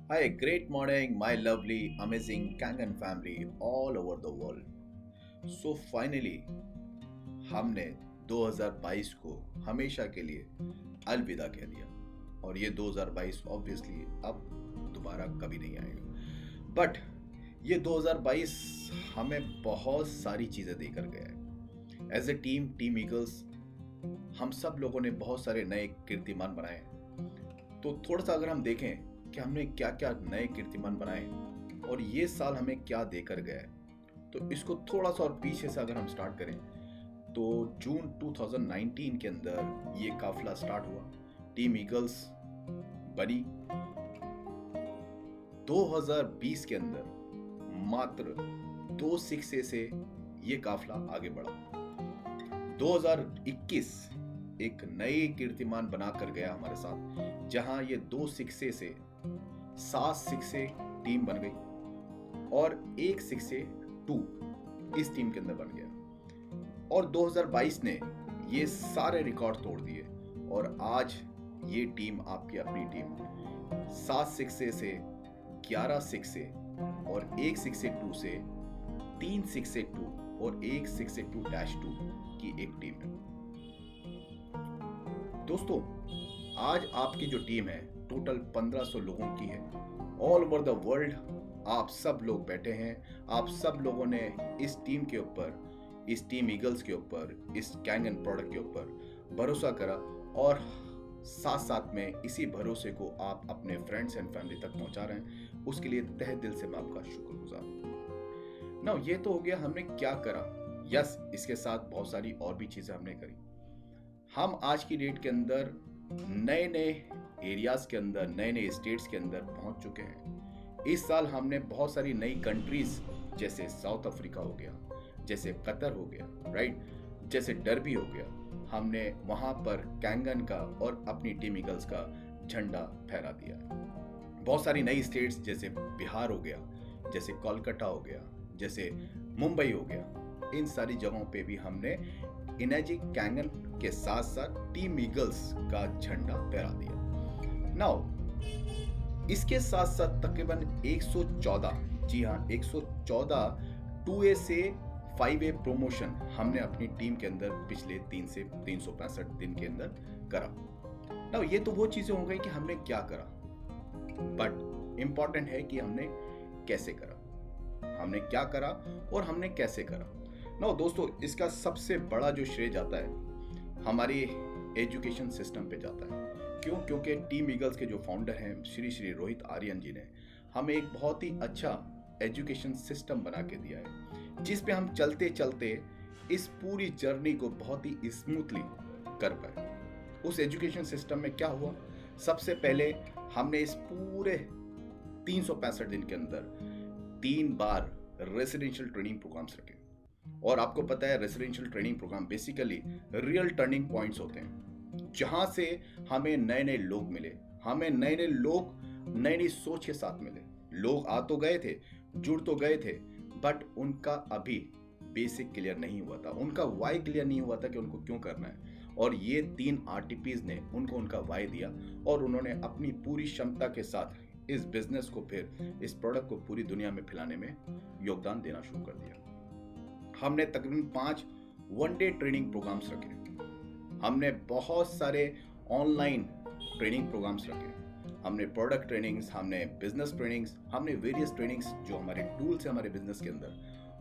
Hi, great morning, my lovely, amazing Kangan family all over the world. So finally, हमने 2022 को हमेशा के लिए अलविदा कह दिया और ये 2022 ऑब्वियसली अब दोबारा कभी नहीं आएगा। बट ये 2022 हमें बहुत सारी चीज़ें देकर गया है। एज ए टीम ईगल्स हम सब लोगों ने बहुत सारे नए कीर्तिमान बनाए हैं। तो थोड़ा सा अगर हम देखें कि हमने क्या क्या नए कीर्तिमान बनाए और ये साल हमें क्या देकर गया है, तो इसको थोड़ा सा और पीछे से अगर हम स्टार्ट करें तो जून 2019 के अंदर ये काफिला स्टार्ट हुआ, टीम ईगल्स बनी। 2020 के अंदर मात्र 2 सिक्से से ये काफिला आगे बढ़ा। 2021 एक नई कीर्तिमान बनाकर गया हमारे साथ, जहां ये 2 सिक्से से 7 सिक्से टीम बन गई और 1 सिक्से 2 इस टीम के अंदर बन गया। और 2022 ने ये सारे रिकॉर्ड तोड़ दिए और आज ये टीम आपकी अपनी टीम 7 सिक्से से 11 सिक्से और 1 सिक्से 2 से 3 सिक्से 2 और 1 सिक्से 2-2 की एक टीम है। दोस्तों, आज आपकी जो टीम है टोटल 1500 लोगों की है। ऑल ओवर द वर्ल्ड आप सब लोग बैठे हैं। आप सब लोगों ने इस टीम के ऊपर, इस टीम ईगल्स के ऊपर, इस कैंगन प्रोडक्ट के ऊपर भरोसा करा और साथ साथ में इसी भरोसे को आप अपने फ्रेंड्स एंड फैमिली तक पहुंचा रहे हैं। उसके लिए तहे दिल से मैं आपका शुक्रगुजार हूं। नाउ ये तो हो गया हमने क्या करा। यस, इसके साथ बहुत सारी और भी चीजें हमने करी। हम आज की डेट के अंदर नए नए एरियाज के अंदर, नए नए स्टेट्स के अंदर पहुंच चुके हैं। इस साल हमने बहुत सारी नई कंट्रीज, जैसे साउथ अफ्रीका हो गया, जैसे कतर हो गया, राइट, जैसे डर्बी हो गया, हमने वहां पर कैंगन का और अपनी टीम ईगल्स का झंडा फहरा दिया है। बहुत सारी नई स्टेट्स जैसे बिहार हो गया, जैसे कोलकाता हो गया, जैसे मुंबई हो गया, इन सारी जगहों पे भी हमने इनेजी कैंगन के साथ साथ टीम ईगल्स का झंडा फहरा दिया। नाउ इसके साथ साथ तकरीबन 114, जी हाँ 114 2A से 5A प्रमोशन हमने अपनी टीम के अंदर पिछले 3 से 365 दिन के अंदर करा। नाउ ये तो वो चीजें हो गई कि हमने क्या करा, बट इंपॉर्टेंट है कि हमने कैसे करा, हमने क्या करा और हमने कैसे करा। नाउ दोस्तों, इसका सबसे बड़ा जो श्रेय जाता है हमारी एजुकेशन सिस्टम पे जाता है। क्यों? क्योंकि टीम ईगल्स के जो फाउंडर हैं श्री श्री रोहित आर्यन जी ने हमें एक बहुत ही अच्छा एजुकेशन सिस्टम बना के दिया है, जिस पे हम चलते चलते इस पूरी जर्नी को बहुत ही स्मूथली कर पाए। उस एजुकेशन सिस्टम में क्या हुआ, सबसे पहले हमने इस पूरे 365 दिन के अंदर 3 बार रेसिडेंशियल ट्रेनिंग प्रोग्राम्स रखे। और आपको पता है residential training programme basically real turning points होते हैं, जहां से हमें नए नए लोग मिले, हमें नए नए लोग नई नई सोच के साथ मिले। लोग आ तो गए थे, जुड़ तो गए थे, बट उनका अभी बेसिक क्लियर नहीं हुआ था, उनका वाई क्लियर नहीं हुआ था कि उनको क्यों करना है। और ये 3 RTPs ने उनको उनका वाई दिया और उन्होंने अपनी पूरी क्षमता के साथ इस बिजनेस को, फिर इस प्रोडक्ट को पूरी दुनिया में फैलाने में योगदान देना शुरू कर दिया। हमने तकरीबन 5 1 डे ट्रेनिंग प्रोग्राम्स रखे, हमने बहुत सारे ऑनलाइन ट्रेनिंग प्रोग्राम्स रखे, हमने प्रोडक्ट ट्रेनिंग्स, हमने बिजनेस ट्रेनिंग्स, हमने वेरियस ट्रेनिंग्स जो हमारे टूल्स हैं हमारे बिजनेस के अंदर,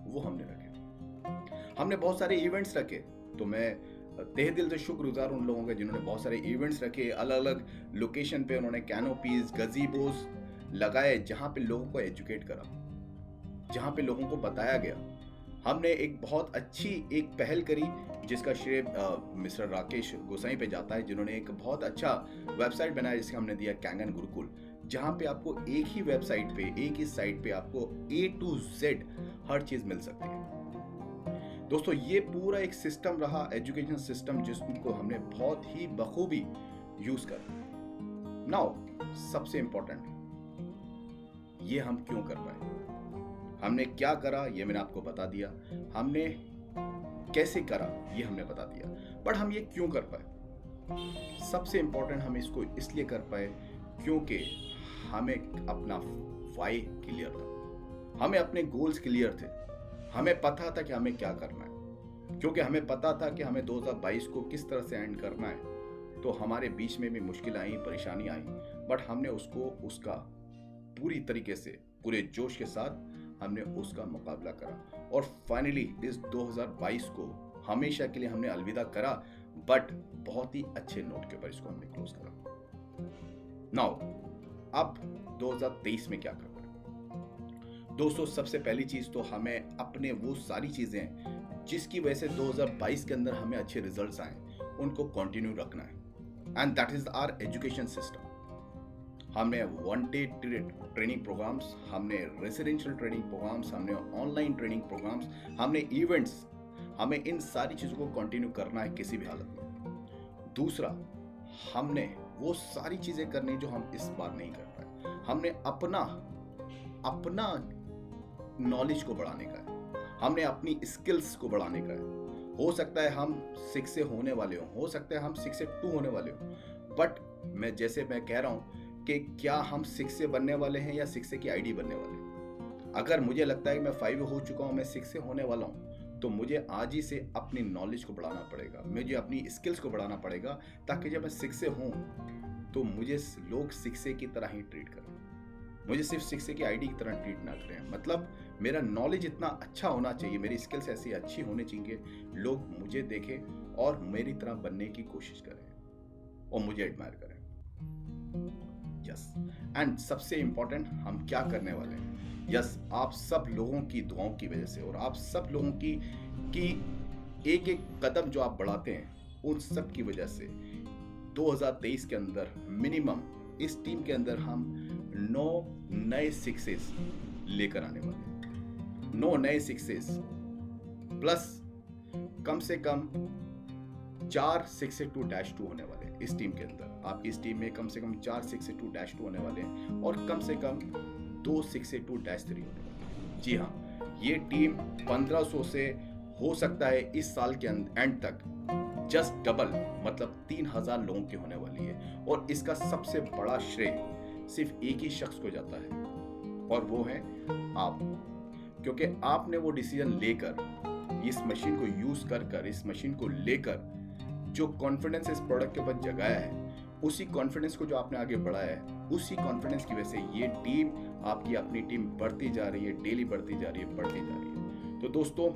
वो हमने रखे। हमने बहुत सारे इवेंट्स रखे। तो मैं तहे दिल से शुक्रगुजार उन लोगों का जिन्होंने बहुत सारे इवेंट्स रखे, अलग अलग लोकेशन पे उन्होंने कैनोपीज, गजीबोस लगाए, जहां पे लोगों को एजुकेट करा, जहां पे लोगों को बताया गया। हमने एक बहुत अच्छी एक पहल करी जिसका श्रेय मिस्टर राकेश गोसाई पे जाता है, जिन्होंने एक बहुत अच्छा वेबसाइट बनाया जिसका हमने दिया कैंगन गुरुकुल, जहां पे आपको एक ही वेबसाइट पे, एक ही साइट पे आपको A to Z हर चीज मिल सकती है। दोस्तों, ये पूरा एक सिस्टम रहा, एजुकेशन सिस्टम, जिसको हमने बहुत ही बखूबी यूज करा। नाउ सबसे इंपॉर्टेंट, ये हम क्यों कर पाए, हमने क्या करा ये मैंने आपको बता दिया, हमने कैसे करा ये हमने बता दिया, बट हम ये क्यों कर पाए। सबसे इंपॉर्टेंट हम इसको इसलिए कर पाए क्योंकि हमें अपना वाई क्लियर था, हमें अपने गोल्स क्लियर थे, हमें पता था कि हमें क्या करना है, क्योंकि हमें पता था कि हमें 2022 को किस तरह से एंड करना है। तो हमारे बीच में भी मुश्किल आई, परेशानी आई, बट हमने उसका पूरी तरीके से, पूरे जोश के साथ हमने उसका मुकाबला करा और फाइनली इस 2022 को हमेशा के लिए हमने अलविदा करा, बट बहुत ही अच्छे नोट के ऊपर इसको हमने क्लोज करा। नाउ अब 2023 में क्या करना है दोस्तों? सबसे पहली चीज तो हमें अपने वो सारी चीजें जिसकी वजह से 2022 के अंदर हमें अच्छे रिजल्ट्स आए उनको कंटिन्यू रखना है, and that is our education system. हमने 1 डे ट्रेनिंग प्रोग्राम्स, हमने रेसिडेंशियल ट्रेनिंग प्रोग्राम्स, हमने ऑनलाइन ट्रेनिंग प्रोग्राम्स, हमने इवेंट्स, हमें इन सारी चीज़ों को कंटिन्यू करना है किसी भी हालत में। दूसरा, हमने वो सारी चीज़ें करनी जो हम इस बार नहीं कर पाए। हमने अपना नॉलेज को बढ़ाने का है, हमने अपनी स्किल्स को बढ़ाने का है। हो सकता है हम 6 से होने वाले हो सकता है हम 6 से 2 होने वाले हो, बट मैं कह रहा हूँ कि क्या हम 6 से बनने वाले हैं या 6 से की आईडी बनने वाले हैं। अगर मुझे लगता है कि मैं 5 हो चुका हूँ, मैं 6 से होने वाला हूँ, तो मुझे आज ही से अपनी नॉलेज को बढ़ाना पड़ेगा, मुझे अपनी स्किल्स को बढ़ाना पड़ेगा, ताकि जब मैं 6 से हूँ तो मुझे लोग 6 से की तरह ही ट्रीट करें, मुझे सिर्फ 6 से की आईडी की तरह ट्रीट ना करें। मतलब मेरा नॉलेज इतना अच्छा होना चाहिए, मेरी स्किल्स ऐसी अच्छी होनी चाहिए, लोग मुझे देखें और मेरी तरह बनने की कोशिश करें और मुझे एडमायर करें। यस, एंड सबसे इंपॉर्टेंट हम क्या करने वाले हैं? यस, आप सब लोगों की दुआओं की वजह से और आप सब लोगों की एक एक कदम जो आप बढ़ाते हैं, उन सब की वजह से 2023 के अंदर मिनिमम इस टीम के अंदर हम 9 नए 6s लेकर आने वाले हैं। 9 नए 6s प्लस कम से कम 4 6 से 2-2 होने वाले हैं इस टीम के अंदर। आप इस टीम में कम से कम 4 6 से 2-2 होने वाले हैं और कम से कम 2 6 से 2-3 होने वाले हैं। जी हाँ, ये टीम 1500 से हो सकता है इस साल के एंड तक जस्ट डबल, मतलब 3000 लोगों की होने वाली है। और इसका सबसे बड़ा श्रेय सिर्फ एक ही शख्स को जाता है और वो है आप, क्योंकि आपने वो डिसीजन लेकर इस मशीन को यूज कर इस मशीन को लेकर जो कॉन्फिडेंस इस प्रोडक्ट के ऊपर जगाया है, उसी कॉन्फिडेंस को जो आपने आगे बढ़ाया है, उसी कॉन्फिडेंस की वजह से ये टीम, आपकी अपनी टीम बढ़ती जा रही है, डेली बढ़ती जा रही है, बढ़ती जा रही है। तो दोस्तों,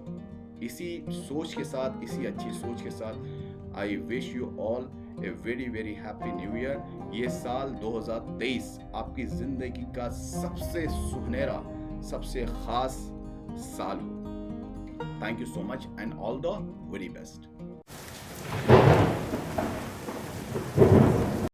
इसी सोच के साथ, इसी अच्छी सोच के साथ I wish you all a very very happy new year. ये साल 2023 आपकी जिंदगी का सबसे सुनहरा, सबसे खास साल हो। Thank you so much and all the very best.